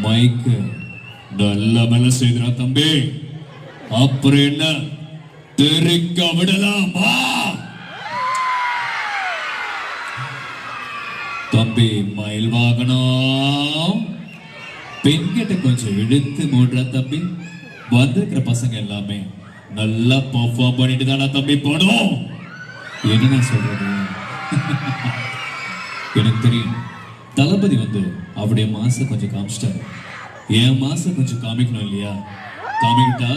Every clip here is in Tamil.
மைக்கு நல்ல வேலை செய்கிறா தம்பி. அப்புறம் என்ன, தெரிக்க விடலாமா? தம்பி மயில் வாகனம் பெண்கிட்ட கொஞ்சம் இழுத்து மூடுறா தம்பி. வந்திருக்கிற பசங்க எல்லாமே நல்லா பர்ஃபார்ம் பண்ணிட்டு தானா தம்பி போனோம். என்ன நான் சொல்றது, எனக்கு தெரியும் தளபதி வந்து அவருடைய மாச கொஞ்சம் காமிச்சிட்டாரு. என் மாசம் கொஞ்சம் காமிக்கணும் இல்லையா? காமிக்கிட்டா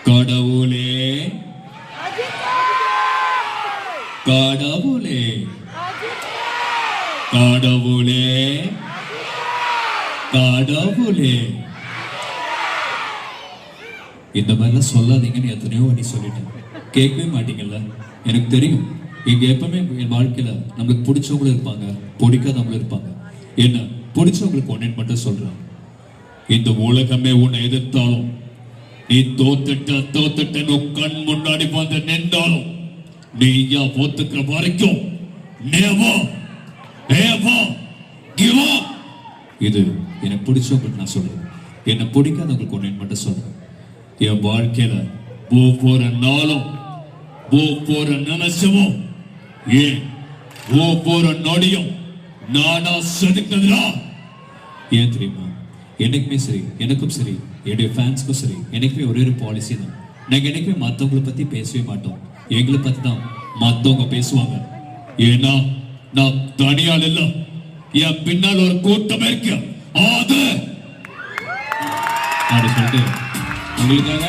கடவுளே கடவுளே கடவுளே கடவுளே இந்த மாதிரிலாம் சொல்லாதீங்கன்னு எத்தனையோ வாட்டி சொல்லிட்டேன். கேட்கவே மாட்டீங்கல்ல. எனக்கு தெரியும் இங்க எப்பவுமே என் வாழ்க்கையில நம்மளுக்கு பிடிச்சவங்களும் இருப்பாங்க, பிடிக்காதவங்களும் இருப்பாங்க. என்ன பிடிச்சவங்களுக்கு ஒன்னேன்னு மட்டும் சொல்றேன், இந்த உலகமே உன்னை எதிர்த்தாலும் நீ தோத்துட்ட கண் முன்னாடி வந்து நின்றாலும் நீயா போத்துக்கிற வரைக்கும் never ever give up. இது எனக்கு பிடிச்சவங்களுக்கு நான் சொல்றேன், என்னை பிடிக்காதவங்களுக்கு ஒன்னேன்னு மட்டும் சொல்றேன். என் வாழ்க்கையில ஒவ்வொரு நாளும் ஒவ்வொரு நிமிஷமும் ஏன் ஒவ்வொரு நொடியும் நானா செதுக்குறா. ஏன் தெரியுமா? எனக்குமே சரி, எனக்கும் சரி, என்னுடைய ஃபேன்ஸ்க்கும் சரி, எனக்குமே ஒரே ஒரு பாலிசி தான். நாங்கள் எனக்குமே மற்றவங்களை பற்றி பேசவே மாட்டோம். எங்களை பற்றி தான் மற்றவங்க பேசுவாங்க. ஏன்னா நான் தனியால் இல்லை, என் பின்னால் ஒரு கூட்டம் இருக்கு. அது சொல்லிட்டு உங்களுக்காக